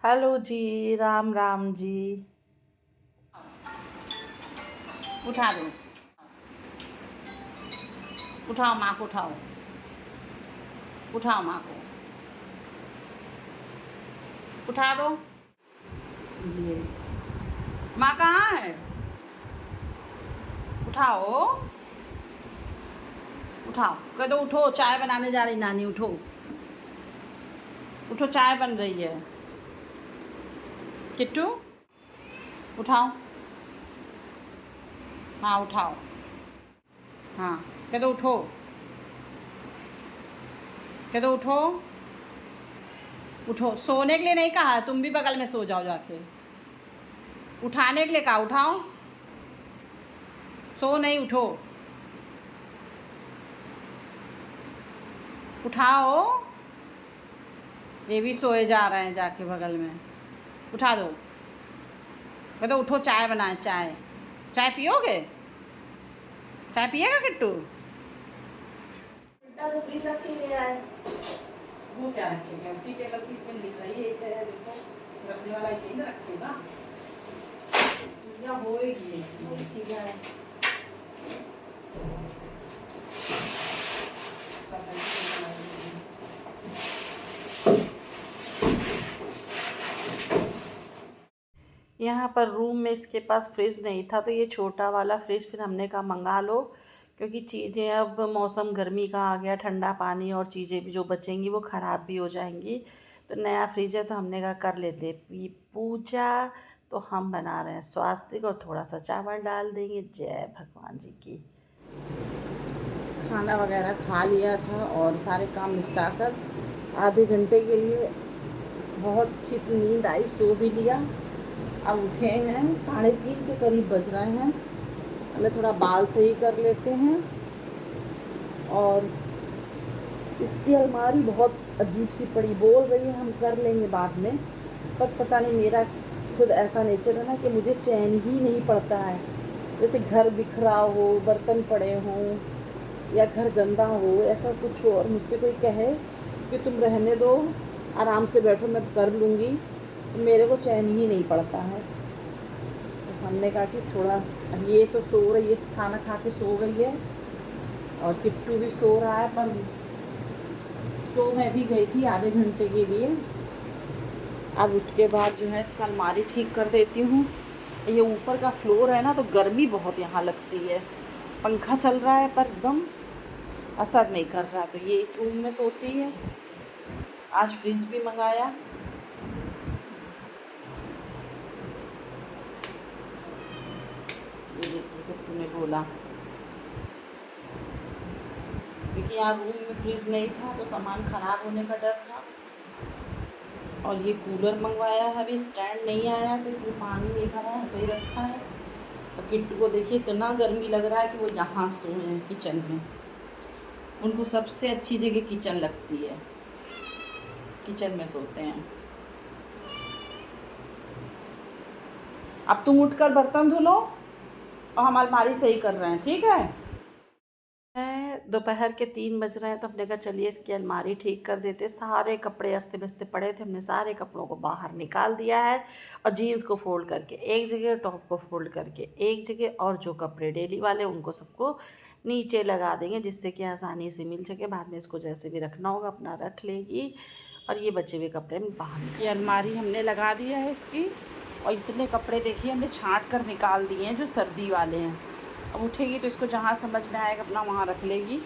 Hello जी, राम राम जी। उठा दो, उठाओ माँ को, उठाओ, उठाओ माँ को, उठा दो। ये माँ कहाँ है? उठाओ, उठाओ, कह दो उठो, चाय बनाने जा रही नानी, उठो, उठो, चाय बन रही है। किट्टू, उठाओ, हाँ उठाओ, हाँ कह दो उठो, कह दो उठो, उठो। सोने के लिए नहीं कहा, तुम भी बगल में सो जाओ जाके। उठाने के लिए कहा, उठाओ, सो नहीं, उठो, उठाओ। ये भी सोए जा रहे हैं जाके बगल में। उठा दो, कह दो उठो, चाय बनाए, चाय, चाय पियोगे? चाय पिएगा किट्टू? वो क्या रखेंगे? उसी टेबल की इसमें लिख रही है, इसे है देखो, रखने वाला इसे ना रखेगा, या होएगी ठीक है। यहाँ पर रूम में इसके पास फ्रिज नहीं था, तो ये छोटा वाला फ्रिज फिर हमने कहा मंगा लो, क्योंकि चीज़ें अब मौसम गर्मी का आ गया, ठंडा पानी और चीज़ें भी जो बचेंगी वो ख़राब भी हो जाएंगी। तो नया फ्रिज है तो हमने कहा कर लेते पूजा। तो हम बना रहे हैं स्वास्तिक और थोड़ा सा चावल डाल देंगे। जय भगवान जी की। खाना वगैरह खा लिया था और सारे काम निपटा कर आधे घंटे के लिए बहुत अच्छी सी नींद आई, सो भी लिया। अब उठे हैं, 3:30 के करीब बज रहे हैं। हमें थोड़ा बाल सही कर लेते हैं। और इसकी अलमारी बहुत अजीब सी पड़ी, बोल रही है हम कर लेंगे बाद में, पर पता नहीं, मेरा खुद ऐसा नेचर है ना कि मुझे चैन ही नहीं पड़ता है। जैसे घर बिखरा हो, बर्तन पड़े हों या घर गंदा हो, ऐसा कुछ हो और मुझसे कोई कहे कि तुम रहने दो, आराम से बैठो, मैं कर लूँगी, तो मेरे को चैन ही नहीं पड़ता है। तो हमने कहा कि थोड़ा, अब ये तो सो रही है, खाना खा के सो गई है और किट्टू भी सो रहा है, पर सो मैं भी गई थी आधे घंटे के लिए। अब उठ के बाद जो है इसका अलमारी ठीक कर देती हूँ। ये ऊपर का फ्लोर है ना, तो गर्मी बहुत यहाँ लगती है, पंखा चल रहा है पर एकदम असर नहीं कर रहा। तो ये इस रूम में सोती है। आज फ्रिज भी मंगाया। ये देखिए किट्टू ने बोला, क्योंकि यहाँ रूम में फ्रिज नहीं था तो सामान ख़राब होने का डर था। और ये कूलर मंगवाया है, अभी स्टैंड नहीं आया तो इसमें पानी नहीं भरा है, ऐसे ही रखा है। और किट्टू को देखिए इतना गर्मी लग रहा है कि वो यहाँ सोए हैं किचन में। उनको सबसे अच्छी जगह किचन लगती है, किचन में सोते हैं। अब तुम उठकर बर्तन धो लो और हम अलमारी सही कर रहे हैं, ठीक है? दोपहर के 3 बज रहे हैं, तो हमने कहा चलिए इसकी अलमारी ठीक कर देते। सारे कपड़े अस्त व्यस्त पड़े थे, हमने सारे कपड़ों को बाहर निकाल दिया है और जीन्स को फोल्ड करके एक जगह, टॉप को फोल्ड करके एक जगह, और जो कपड़े डेली वाले उनको सबको नीचे लगा देंगे, जिससे कि आसानी से मिल सके। बाद में इसको जैसे भी रखना होगा अपना रख लेगी। और ये बचे हुए कपड़े में बाहर, ये अलमारी हमने लगा दिया है इसकी। और इतने कपड़े देखिए हमने छांट कर निकाल दिए हैं जो सर्दी वाले हैं। अब उठेगी तो इसको जहाँ समझ में आएगा अपना वहाँ रख लेगी।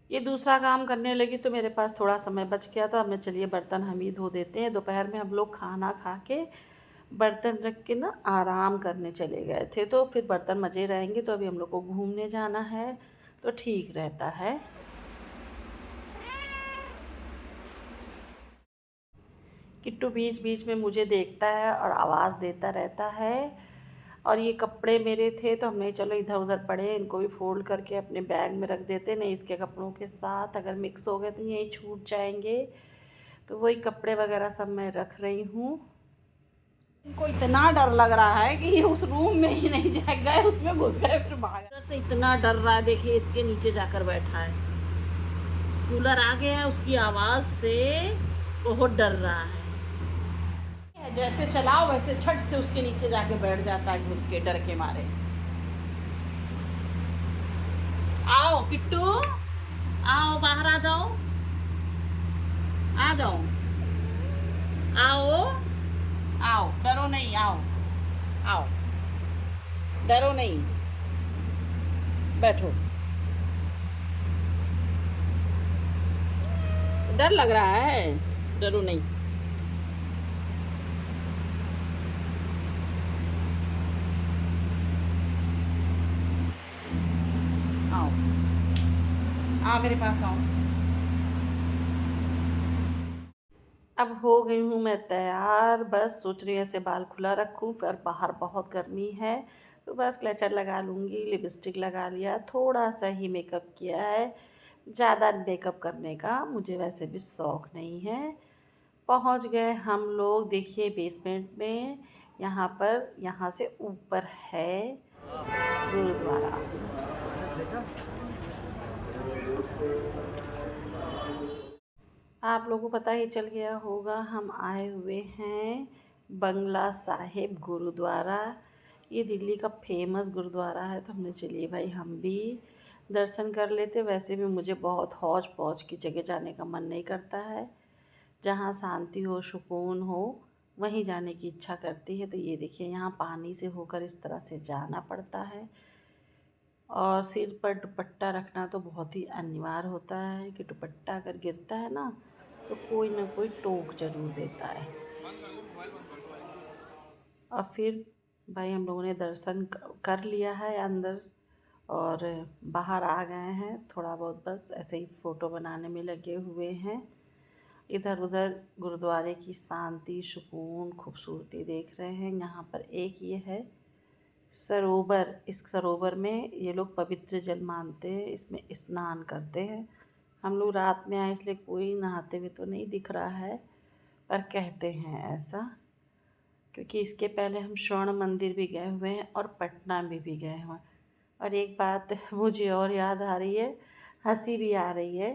ये दूसरा काम करने लगी तो मेरे पास थोड़ा समय बच गया था। हमें चलिए बर्तन हम ही धो देते हैं। दोपहर में हम लोग खाना खा के बर्तन रख के ना आराम करने चले गए थे, तो फिर बर्तन मजे रहेंगे। तो अभी हम लोग को घूमने जाना है तो ठीक रहता है। किट्टू बीच बीच में मुझे देखता है और आवाज़ देता रहता है। और ये कपड़े मेरे थे तो हमने चलो इधर उधर पड़े, इनको भी फोल्ड करके अपने बैग में रख देते, नहीं इसके कपड़ों के साथ अगर मिक्स हो गए तो यहीं छूट जाएंगे। तो वही कपड़े वगैरह सब मैं रख रही हूँ। इनको इतना डर लग रहा है कि ये उस रूम में ही नहीं जा गए, उसमें घुस गए फिर भाग। कूलर से इतना डर रहा है, देखिए इसके नीचे जाकर बैठा है। कूलर आ गया है, उसकी आवाज़ से बहुत डर रहा है। जैसे चलाओ वैसे छट से उसके नीचे जाके बैठ जाता है घुस के डर के मारे। आओ किट्टू, आओ बाहर आ जाओ, आ जाओ, आओ आओ, डरो नहीं, आओ आओ, डरो नहीं, बैठो। डर लग रहा है, डरो नहीं। आओ आओ मेरे पास आओ। अब हो गई हूँ मैं तैयार, बस सोच रही हूँ ऐसे बाल खुला रखूँ, फिर बाहर बहुत गर्मी है तो बस क्लेचर लगा लूँगी, लिपस्टिक लगा लिया, थोड़ा सा ही मेकअप किया है, ज़्यादा मेकअप करने का मुझे वैसे भी शौक़ नहीं है। पहुँच गए हम लोग, देखिए बेसमेंट में, यहाँ से ऊपर है गुरुद्वारा। आप लोगों को पता ही चल गया होगा, हम आए हुए हैं बंगला साहिब गुरुद्वारा। ये दिल्ली का फेमस गुरुद्वारा है, तो हमने चलिए भाई हम भी दर्शन कर लेते। वैसे भी मुझे बहुत हौज पौज की जगह जाने का मन नहीं करता है, जहाँ शांति हो, सुकून हो, वहीं जाने की इच्छा करती है। तो ये देखिए, यहाँ पानी से होकर इस तरह से जाना पड़ता है, और सिर पर दुपट्टा रखना तो बहुत ही अनिवार्य होता है कि दुपट्टा अगर गिरता है ना तो कोई ना कोई टोक जरूर देता है। और फिर भाई हम लोगों ने दर्शन कर लिया है अंदर, और बाहर आ गए हैं, थोड़ा बहुत बस ऐसे ही फ़ोटो बनाने में लगे हुए हैं। इधर उधर गुरुद्वारे की शांति, सुकून, खूबसूरती देख रहे हैं। यहाँ पर एक ये है सरोवर, इस सरोवर में ये लोग पवित्र जल मानते हैं, इसमें स्नान करते हैं। हम लोग रात में आए इसलिए कोई नहाते हुए तो नहीं दिख रहा है, पर कहते हैं ऐसा, क्योंकि इसके पहले हम स्वर्ण मंदिर भी गए हुए हैं और पटना में भी गए हुए हैं। और एक बात मुझे और याद आ रही है, हंसी भी आ रही है,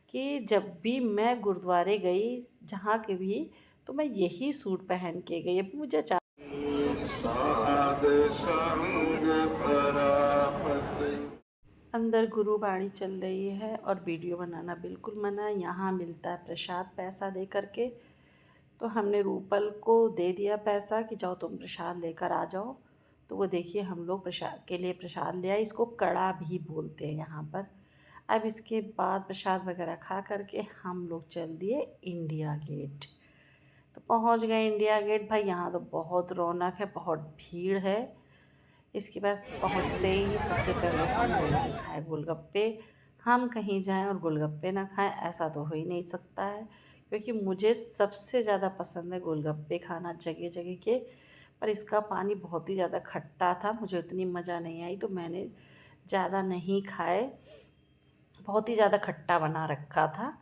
कि जब भी मैं गुरुद्वारे गई जहाँ के भी, तो मैं यही सूट पहन के गई। अभी मुझे अंदर गुरुबाणी चल रही है और वीडियो बनाना बिल्कुल मना है। यहाँ मिलता है प्रसाद पैसा दे करके, तो हमने रूपल को दे दिया पैसा कि जाओ तुम प्रसाद लेकर आ जाओ। तो वो देखिए हम लोग प्रसाद के लिए प्रसाद ले आए, इसको कड़ा भी बोलते हैं यहाँ पर। अब इसके बाद प्रसाद वगैरह खा करके हम लोग चल दिए इंडिया गेट। तो पहुँच गए इंडिया गेट। भाई यहाँ तो बहुत रौनक है, बहुत भीड़ है। इसके पास पहुँचते ही सबसे पहले हम लोगों ने खाए गोलगप्पे। हम कहीं जाएं और गोलगप्पे ना खाएं, ऐसा तो हो ही नहीं सकता है, क्योंकि मुझे सबसे ज़्यादा पसंद है गोलगप्पे खाना जगह जगह के। पर इसका पानी बहुत ही ज़्यादा खट्टा था, मुझे उतनी मज़ा नहीं आई, तो मैंने ज़्यादा नहीं खाए, बहुत ही ज़्यादा खट्टा बना रखा था।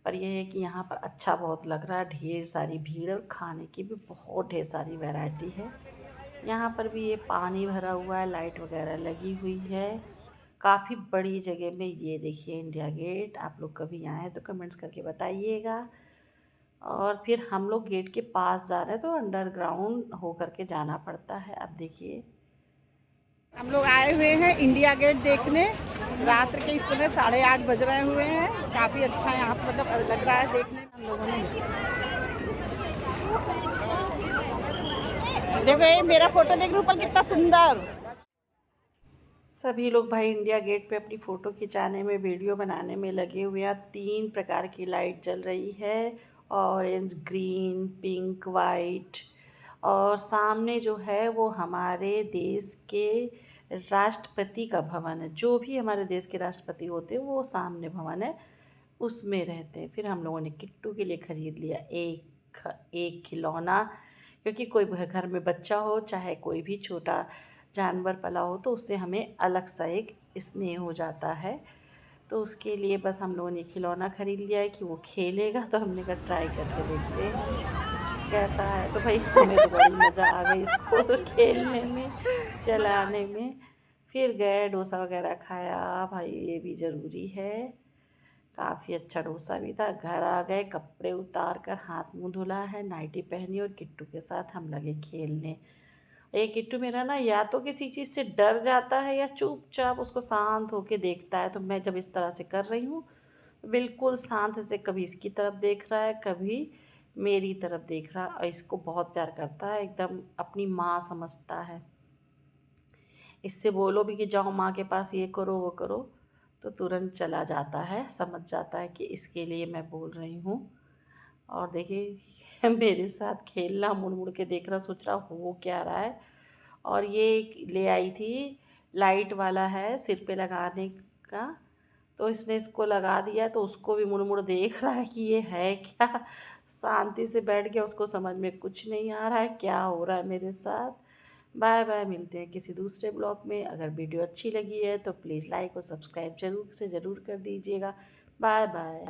पर यह है कि यहाँ पर अच्छा बहुत लग रहा है, ढेर सारी भीड़ और खाने की भी बहुत ढेर सारी वैरायटी है। यहाँ पर भी ये पानी भरा हुआ है, लाइट वगैरह लगी हुई है, काफ़ी बड़ी जगह में। ये देखिए इंडिया गेट, आप लोग कभी आए तो कमेंट्स करके बताइएगा। और फिर हम लोग गेट के पास जा रहे हैं, तो अंडरग्राउंड हो करके जाना पड़ता है। अब देखिए हम लोग आए हुए हैं इंडिया गेट देखने, रात के इस समय 8:30 बज रहे हुए हैं। काफ़ी अच्छा यहाँ पर मतलब लग रहा है देखने में। हम लोगों ने देखो, ये मेरा फोटो देख रूपल कितना सुंदर। सभी लोग भाई इंडिया गेट पे अपनी फ़ोटो खिंचाने में, वीडियो बनाने में लगे हुए हैं। 3 प्रकार की लाइट जल रही है, ऑरेंज, ग्रीन, पिंक, वाइट। और सामने जो है वो हमारे देश के राष्ट्रपति का भवन है। जो भी हमारे देश के राष्ट्रपति होते हैं वो सामने भवन है, उसमें रहते हैं। फिर हम लोगों ने किट्टू के लिए ख़रीद लिया एक खिलौना, क्योंकि कोई घर में बच्चा हो, चाहे कोई भी छोटा जानवर पला हो, तो उससे हमें अलग सा एक स्नेह हो जाता है। तो उसके लिए बस हम लोगों ने खिलौना ख़रीद लिया है कि वो खेलेगा, तो हमने कहा ट्राई करके देखते हैं कैसा है। तो भाई हमें तो बड़ी मज़ा आ गई इसको तो खेलने में, चलाने में। फिर गए, डोसा वगैरह खाया, भाई ये भी ज़रूरी है। काफ़ी अच्छा डोसा भी था। घर आ गए, कपड़े उतार कर हाथ मुंह धुला है, नाइटी पहनी और किट्टू के साथ हम लगे खेलने। ये किट्टू मेरा ना या तो किसी चीज़ से डर जाता है या चुपचाप उसको शांत होके देखता है। तो मैं जब इस तरह से कर रही हूँ, बिल्कुल शांत से कभी इसकी तरफ देख रहा है, कभी मेरी तरफ देख रहा है, और इसको बहुत प्यार करता है, एकदम अपनी माँ समझता है। इससे बोलो भी कि जाओ माँ के पास ये करो वो करो, तो तुरंत चला जाता है, समझ जाता है कि इसके लिए मैं बोल रही हूँ। और देखिए मेरे साथ खेलना, मुड़ मुड़ के देख रहा, सोच रहा हो क्या रहा है। और ये ले आई थी, लाइट वाला है सिर पे लगाने का, तो इसने इसको लगा दिया, तो उसको भी मुड़ मुड़ देख रहा है कि ये है क्या। शांति से बैठ गया, उसको समझ में कुछ नहीं आ रहा है क्या हो रहा है मेरे साथ। बाय बाय, मिलते हैं किसी दूसरे ब्लॉग में। अगर वीडियो अच्छी लगी है तो प्लीज़ लाइक और सब्सक्राइब ज़रूर से ज़रूर कर दीजिएगा। Bye bye.